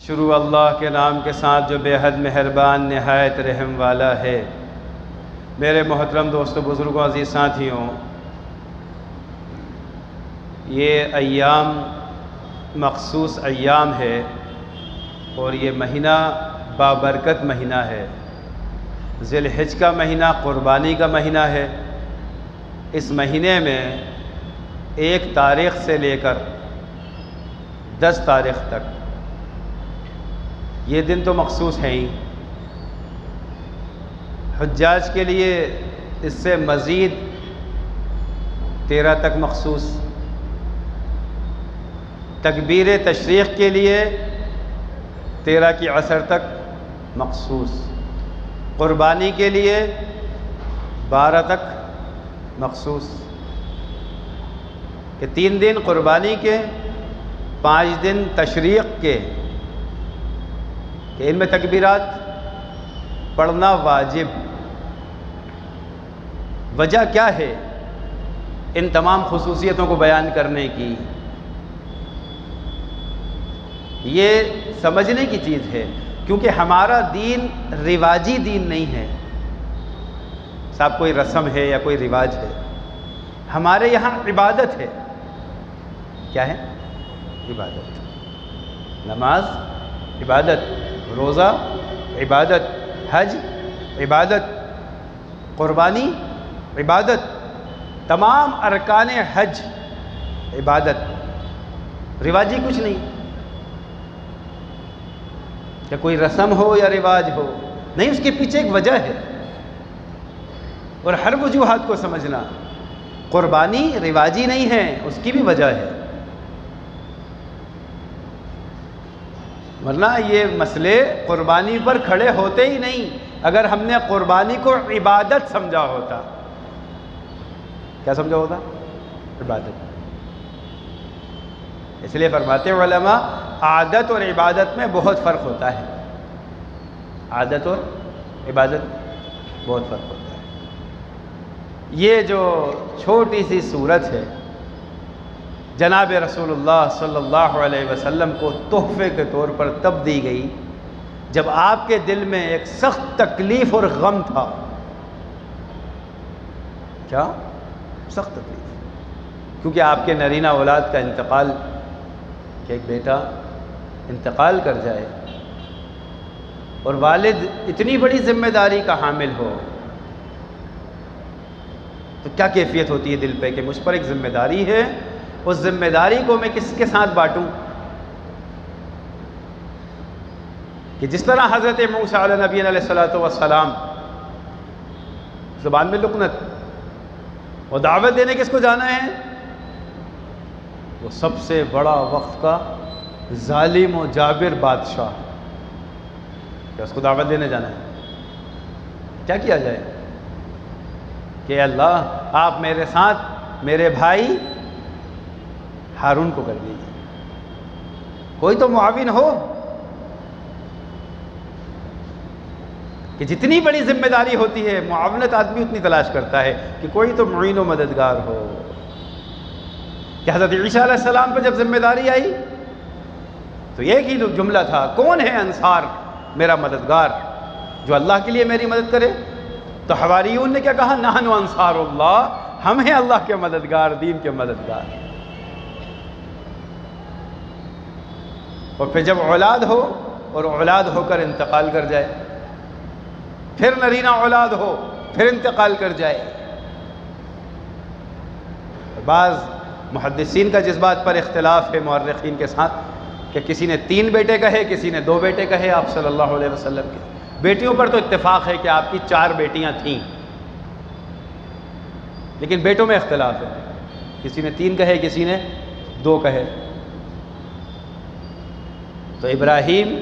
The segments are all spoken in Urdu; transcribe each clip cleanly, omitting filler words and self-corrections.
شروع اللہ کے نام کے ساتھ جو بے حد مہربان نہایت رحم والا ہے۔ میرے محترم دوستوں، بزرگوں، عزیز ساتھیوں، یہ ایام مخصوص ایام ہے اور یہ مہینہ بابرکت مہینہ ہے۔ ذی الحجہ کا مہینہ قربانی کا مہینہ ہے۔ اس مہینے میں 1 تاریخ سے لے کر 10 تاریخ تک یہ دن تو مخصوص ہیں ہی۔ حجاج کے لیے اس سے مزید 13 تک مخصوص، تکبیر تشریق کے لیے 13 کی عصر تک مخصوص، قربانی کے لیے 12 تک مخصوص، کہ 3 دن قربانی کے، 5 دن تشریق کے، کہ ان میں تکبیرات پڑھنا واجب۔ وجہ کیا ہے ان تمام خصوصیتوں کو بیان کرنے کی؟ یہ سمجھنے کی چیز ہے، کیونکہ ہمارا دین رواجی دین نہیں ہے صاحب، کوئی رسم ہے یا کوئی رواج ہے۔ ہمارے یہاں عبادت ہے۔ کیا ہے؟ عبادت۔ نماز عبادت، روزہ عبادت، حج عبادت، قربانی عبادت، تمام ارکان حج عبادت، رواجی کچھ نہیں کہ کوئی رسم ہو یا رواج ہو، نہیں، اس کے پیچھے ایک وجہ ہے اور ہر وجوہات کو سمجھنا۔ قربانی رواجی نہیں ہے، اس کی بھی وجہ ہے، ورنہ یہ مسئلے قربانی پر کھڑے ہوتے ہی نہیں اگر ہم نے قربانی کو عبادت سمجھا ہوتا۔ کیا سمجھا ہوتا؟ عبادت۔ اس لیے فرماتے ہیں علماء، عادت اور عبادت میں بہت فرق ہوتا ہے۔ عادت اور عبادت بہت فرق ہوتا ہے۔ یہ جو چھوٹی سی صورت ہے، جناب رسول اللہ صلی اللہ علیہ وسلم کو تحفے کے طور پر تب دی گئی جب آپ کے دل میں ایک سخت تکلیف اور غم تھا۔ کیا؟ سخت تکلیف، کیونکہ آپ کے نرینہ اولاد کا انتقال، کہ ایک بیٹا انتقال کر جائے اور والد اتنی بڑی ذمہ داری کا حامل ہو تو کیا کیفیت ہوتی ہے دل پہ کہ مجھ پر ایک ذمہ داری ہے، اس ذمہ داری کو میں کس کے ساتھ بانٹوں؟ کہ جس طرح حضرت موسیٰ علیہ نبی علیہ السلام زبان میں لکنت اور دعوت دینے کس کو جانا ہے؟ وہ سب سے بڑا وقت کا ظالم و جابر بادشاہ، کہ اس کو دعوت دینے جانا ہے۔ کیا کیا جائے کہ اللہ آپ میرے ساتھ میرے بھائی ہارون کو کر دیجیے، کوئی تو معاون ہو، کہ جتنی بڑی ذمہ داری ہوتی ہے معاونت آدمی اتنی تلاش کرتا ہے کہ کوئی تو معین و مددگار ہو۔ کہ حضرت عیسیٰ علیہ السلام پہ جب ذمہ داری آئی تو ایک ہی جملہ تھا، کون ہے انصار میرا مددگار جو اللہ کے لیے میری مدد کرے؟ تو حواریون نے کیا کہا؟ نحن انصار اللہ، ہم ہیں اللہ کے مددگار، دین کے مددگار۔ اور پھر جب اولاد ہو اور اولاد ہو کر انتقال کر جائے، پھر نرینہ اولاد ہو پھر انتقال کر جائے۔ بعض محدثین کا جس بات پر اختلاف ہے مورخین کے ساتھ کہ کسی نے 3 بیٹے کہے، کسی نے 2 بیٹے کہے آپ صلی اللہ علیہ وسلم کے۔ بیٹیوں پر تو اتفاق ہے کہ آپ کی 4 بیٹیاں تھیں، لیکن بیٹوں میں اختلاف ہے، کسی نے 3 کہے، کسی نے 2 کہے۔ تو ابراہیم،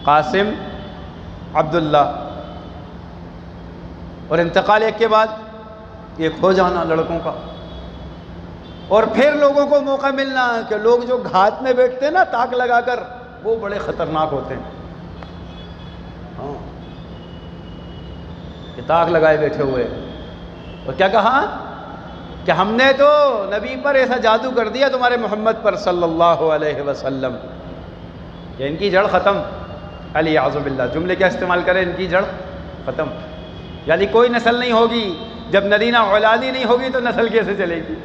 قاسم، عبداللہ، اور انتقال ایک کے بعد ایک ہو جانا لڑکوں کا، اور پھر لوگوں کو موقع ملنا کہ لوگ جو گھات میں بیٹھتے ہیں نا تاک لگا کر، وہ بڑے خطرناک ہوتے ہیں۔ ہاں، کہ تاک لگائے بیٹھے ہوئے، اور کیا کہا کہ ہم نے تو نبی پر ایسا جادو کر دیا تمہارے محمد پر صلی اللہ علیہ وسلم کہ ان کی جڑ ختم، علیہ باللہ، جملے کیا استعمال کریں، ان کی جڑ ختم، یعنی کوئی نسل نہیں ہوگی، جب نرینہ اولادی نہیں ہوگی تو نسل کیسے چلے گی؟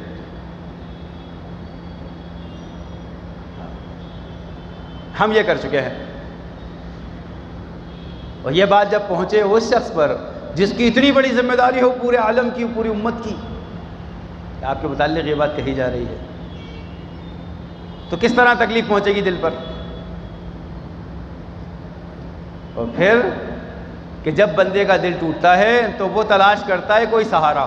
ہم یہ کر چکے ہیں. اور یہ بات جب پہنچے اس شخص پر جس کی اتنی بڑی ذمہ داری ہو پورے عالم کی، پوری امت کی، کہ آپ کے متعلق یہ بات کہی جا رہی ہے، تو کس طرح تکلیف پہنچے گی دل پر؟ اور پھر کہ جب بندے کا دل ٹوٹتا ہے تو وہ تلاش کرتا ہے کوئی سہارا،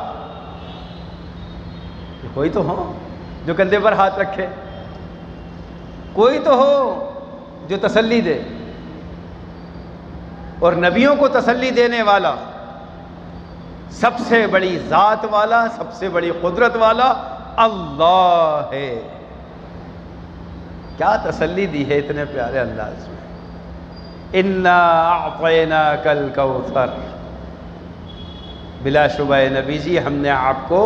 کوئی تو ہو جو کندھے پر ہاتھ رکھے، کوئی تو ہو جو تسلی دے. اور نبیوں کو تسلی دینے والا، سب سے بڑی ذات والا، سب سے بڑی قدرت والا اللہ ہے. کیا تسلی دی ہے اتنے پیارے انداز میں، انا اعطیناک الکوثر. بلا شبہ نبی جی ہم نے آپ کو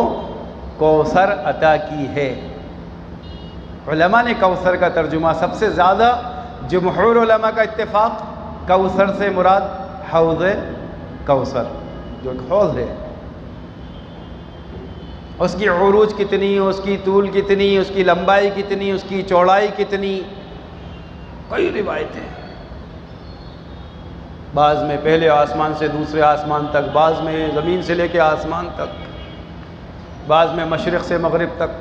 کوثر عطا کی ہے. علماء نے کوثر کا ترجمہ سب سے زیادہ، جمہور علماء کا اتفاق، کوثر سے مراد حوض کوثر، جو ایک حوض ہے. اس کی عروج کتنی، اس کی طول کتنی، اس کی لمبائی کتنی، اس کی چوڑائی کتنی، کئی روایتیں. بعض میں پہلے آسمان سے دوسرے آسمان تک، بعض میں زمین سے لے کے آسمان تک، بعض میں مشرق سے مغرب تک.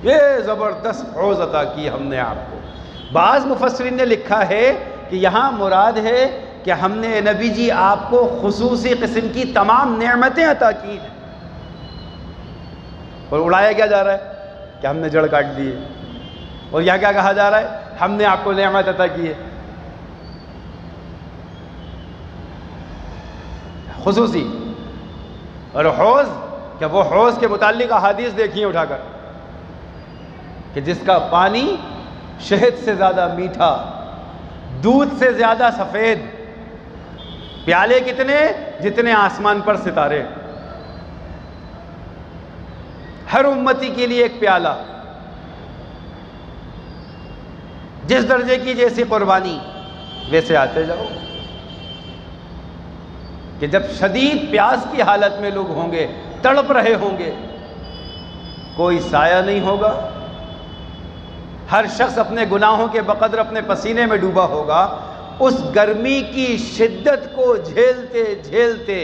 یہ زبردست حوض عطا کی ہم نے آپ کو. بعض مفسرین نے لکھا ہے کہ یہاں مراد ہے کہ ہم نے نبی جی آپ کو خصوصی قسم کی تمام نعمتیں عطا کی ہیں. اور اڑایا کیا جا رہا ہے کہ ہم نے جڑ کاٹ دی ہے، اور یہاں کیا کہا جا رہا ہے، ہم نے آپ کو نعمت عطا کی ہے خصوصی. اور حوض، کیا وہ حوض کے متعلق احادیث دیکھیے اٹھا کر، کہ جس کا پانی شہد سے زیادہ میٹھا، دودھ سے زیادہ سفید. پیالے کتنے؟ جتنے آسمان پر ستارے. ہر امتی کے لیے ایک پیالہ، جس درجے کی جیسی قربانی، ویسے آتے جاؤ. کہ جب شدید پیاس کی حالت میں لوگ ہوں گے، تڑپ رہے ہوں گے، کوئی سایہ نہیں ہوگا، ہر شخص اپنے گناہوں کے بقدر اپنے پسینے میں ڈوبا ہوگا. اس گرمی کی شدت کو جھیلتے جھیلتے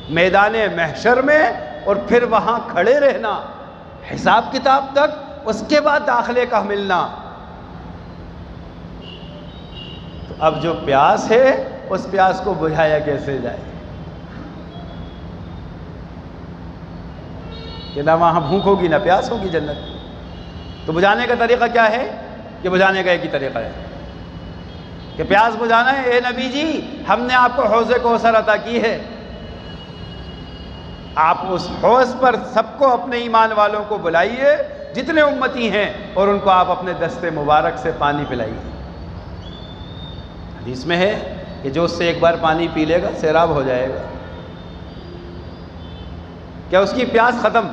میدان محشر میں، اور پھر وہاں کھڑے رہنا حساب کتاب تک، اس کے بعد داخلے کا ملنا. تو اب جو پیاس ہے اس پیاس کو بجھایا کیسے جائے؟ کہ نہ وہاں بھوک ہوگی نہ پیاس ہوگی جنت. تو بجھانے کا طریقہ کیا ہے؟ کہ بجھانے کا ایک ہی طریقہ ہے کہ پیاس بجھانا ہے. اے نبی جی ہم نے آپ کو حوض کوثر عطا کی ہے، آپ اس حوض پر سب کو، اپنے ایمان والوں کو بلائیے جتنے امتی ہیں، اور ان کو آپ اپنے دست مبارک سے پانی پلائیے. حدیث میں ہے کہ جو اس سے ایک بار پانی پی لے گا سیراب ہو جائے گا. کیا اس کی پیاس ختم؟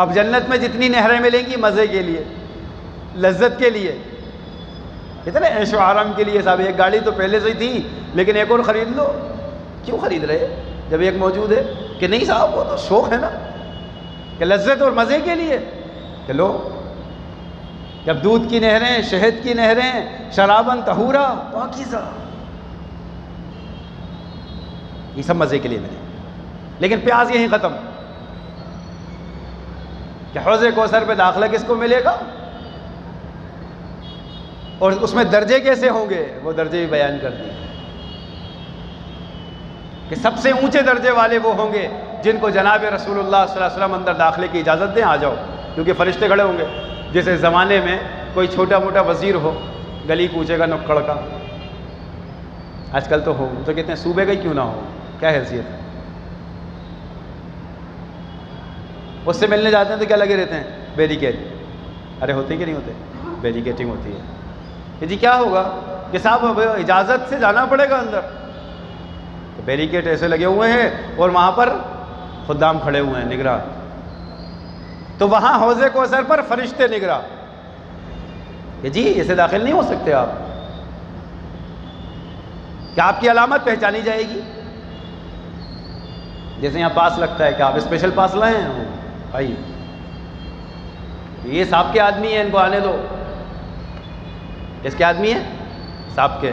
اب جنت میں جتنی نہریں ملیں گی مزے کے لیے، لذت کے لیے، اتنے عیش و آرام کے لیے. صاحب ایک گاڑی تو پہلے سے ہی تھی لیکن ایک اور خرید لو. کیوں خرید رہے جب ایک موجود ہے؟ کہ نہیں صاحب وہ تو شوق ہے نا، کہ لذت اور مزے کے لیے. کہ لو، جب دودھ کی نہریں، شہد کی نہریں، شراباً طہورا پاکیزہ، یہ سب مزے کے لیے ملے. لیکن پیاس یہیں ختم. کہ حوض کوثر پہ داخلہ کس کو ملے گا، اور اس میں درجے کیسے ہوں گے، وہ درجے بھی بیان کر دیے. کہ سب سے اونچے درجے والے وہ ہوں گے جن کو جناب رسول اللہ صلی اللہ علیہ وسلم اندر داخلے کی اجازت دیں، آ جاؤ، کیونکہ فرشتے کھڑے ہوں گے. جیسے زمانے میں کوئی چھوٹا موٹا وزیر ہو، گلی کوچے کا، نکڑ کا، آج کل تو ہو، تو کہتے ہیں صوبے کا ہی کیوں نہ ہو، کیا حیثیت ہے. اس سے ملنے جاتے ہیں تو کیا لگے رہتے ہیں؟ بیریکیڈ. ارے ہوتے کہ نہیں ہوتے؟ بیریکیٹنگ ہوتی ہے. کہ جی کیا ہوگا؟ کہ صاحب اب اجازت سے جانا پڑے گا اندر. تو بیریکیڈ ایسے لگے ہوئے ہیں اور وہاں پر خدام کھڑے ہوئے ہیں نگراں. تو وہاں حوض کوثر پر فرشتے نگراں. کہ جی اسے داخل نہیں ہو سکتے آپ. کیا آپ کی علامت پہچانی جائے گی؟ جیسے یہاں پاس لگتا ہے کہ آپ اسپیشل پاس لائے ہیں بھائی، یہ صاحب کے آدمی ہیں، ان کو آنے دو. اس کے آدمی ہیں؟ صاحب کے.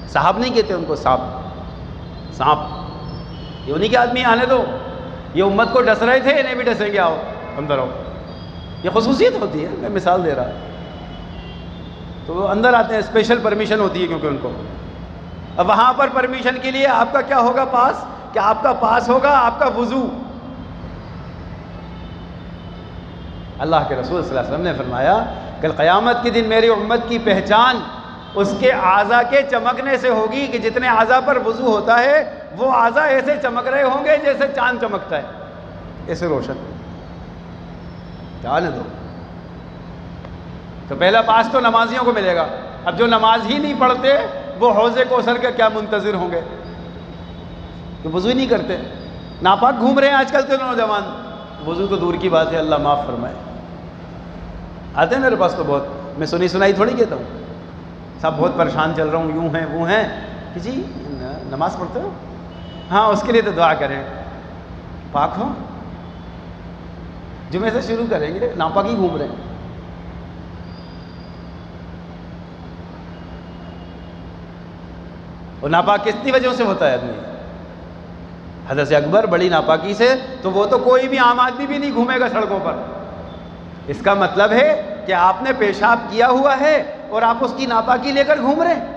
صاحب نہیں کہتے ان کو، سانپ. یہ انہیں کے آدمی آنے دو. یہ امت کو ڈس رہے تھے، انہیں بھی ڈسیں گے، آؤ اندر آؤ. یہ خصوصیت ہوتی ہے، میں مثال دے رہا. تو وہ اندر آتے ہیں، اسپیشل پرمیشن ہوتی ہے کیونکہ ان کو. اب وہاں پر پرمیشن کے لیے آپ کا کیا ہوگا پاس؟ کہ آپ کا پاس ہوگا آپ کا وضو. اللہ کے رسول صلی اللہ علیہ وسلم نے فرمایا کہ قیامت کے دن میری امت کی پہچان اس کے اعضاء کے چمکنے سے ہوگی کہ جتنے اعضاء پر وضو ہوتا ہے وہ اعضاء ایسے چمک رہے ہوں گے جیسے چاند چمکتا ہے، ایسے روشن. جانے دو. تو پہلا پاس تو نمازیوں کو ملے گا. اب جو نماز ہی نہیں پڑھتے وہ حوض کوثر کے کیا منتظر ہوں گے؟ کہ وضو ہی نہیں کرتے، ناپاک گھوم رہے ہیں آج کل کے نوجوان. وضو تو دور کی بات ہے، اللہ معاف فرمائے. آتے ہیں میرے پاس تو بہت، میں سنی سنائی تھوڑی کہتا ہوں. سب بہت پریشان چل رہا ہوں، یوں ہیں وہ ہیں. کہ جی نماز پڑھتے ہو؟ ہاں اس کے لیے تو دعا کریں، پاک ہو. جمعے سے شروع کریں گے، ناپاک ہی گھوم رہے ہیں. اور ناپاک کتنی وجہوں سے ہوتا ہے آدمی؟ حدث اکبر بڑی ناپاکی سے، تو وہ تو کوئی بھی عام آدمی بھی نہیں گھومے گا سڑکوں پر. اس کا مطلب ہے کہ آپ نے پیشاب کیا ہوا ہے اور آپ اس کی ناپاکی لے کر گھوم رہے ہیں.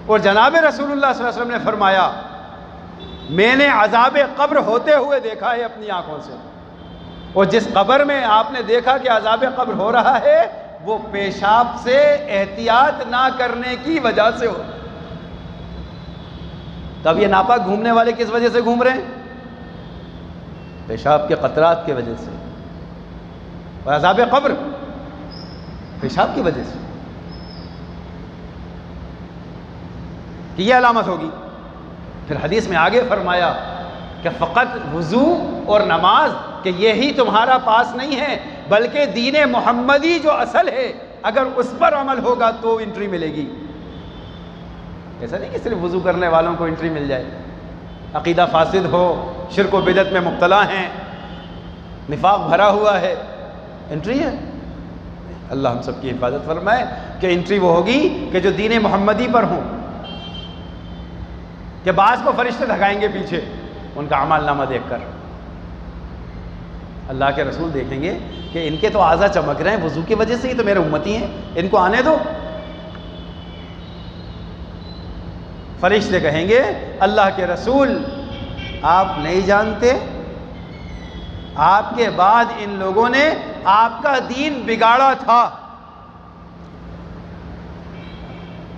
اور جناب رسول اللہ صلی اللہ علیہ وسلم نے فرمایا میں نے عذاب قبر ہوتے ہوئے دیکھا ہے اپنی آنکھوں سے. اور جس قبر میں آپ نے دیکھا کہ عذاب قبر ہو رہا ہے وہ پیشاب سے احتیاط نہ کرنے کی وجہ سے ہو. تب یہ ناپاک گھومنے والے کس وجہ سے گھوم رہے ہیں؟ پیشاب کے قطرات کی وجہ سے. اور عذاب قبر پیشاب کی وجہ سے. کہ یہ علامت ہوگی. پھر حدیث میں آگے فرمایا کہ فقط وضو اور نماز کہ یہی تمہارا پاس نہیں ہے بلکہ دین محمدی جو اصل ہے اگر اس پر عمل ہوگا تو انٹری ملے گی. ایسا نہیں کہ صرف وضو کرنے والوں کو انٹری مل جائے. عقیدہ فاسد ہو، شرک و بدعت میں مبتلا ہیں، نفاق بھرا ہوا ہے، انٹری ہے. اللہ ہم سب کی حفاظت فرمائے کہ انٹری وہ ہوگی کہ جو دین محمدی پر ہوں. کہ بعض کو فرشتے دھکائیں گے پیچھے ان کا اعمال نامہ دیکھ کر. اللہ کے رسول دیکھیں گے کہ ان کے تو اعضاء چمک رہے ہیں وضو کی وجہ سے، ہی تو میرے امتی ہیں، ان کو آنے دو. فرشتے کہیں گے اللہ کے رسول آپ نہیں جانتے آپ کے بعد ان لوگوں نے آپ کا دین بگاڑا تھا.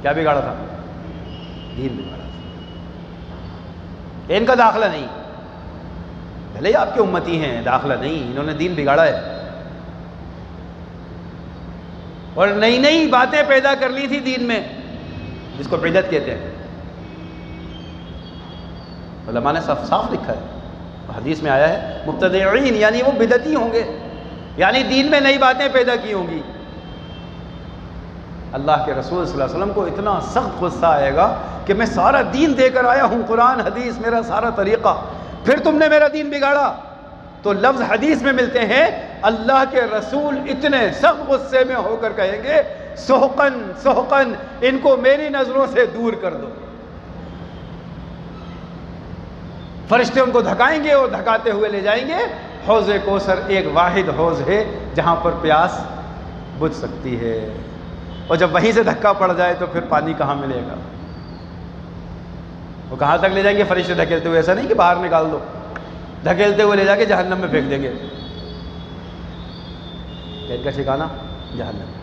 کیا بگاڑا تھا؟ دین بگاڑا تھا. ان کا داخلہ نہیں، بھلے آپ کے امتی ہیں، داخلہ نہیں، انہوں نے دین بگاڑا ہے. اور نئی نئی باتیں پیدا کر لی تھی دین میں جس کو بدعت کہتے ہیں. علماء نے صاف صاف لکھا ہے، حدیث میں آیا ہے مبتدعین یعنی وہ بدعتی ہوں گے، یعنی دین میں نئی باتیں پیدا کی ہوں گی. اللہ کے رسول صلی اللہ علیہ وسلم کو اتنا سخت غصہ آئے گا کہ میں سارا دین دے کر آیا ہوں، قرآن حدیث میرا سارا طریقہ، پھر تم نے میرا دین بگاڑا. تو لفظ حدیث میں ملتے ہیں اللہ کے رسول اتنے سخت غصے میں ہو کر کہیں گے سحقن سحقن ان کو میری نظروں سے دور کر دو. فرشتے ان کو دھکائیں گے اور دھکاتے ہوئے لے جائیں گے. حوض کوثر ایک واحد حوض ہے جہاں پر پیاس بجھ سکتی ہے، اور جب وہیں سے دھکا پڑ جائے تو پھر پانی کہاں ملے گا؟ وہ کہاں تک لے جائیں گے فرشتے دھکیلتے ہوئے؟ ایسا نہیں کہ باہر نکال دو، دھکیلتے ہوئے لے جا کے جہنم میں پھینک دیں گے. ان کا ٹھکانہ جہنم.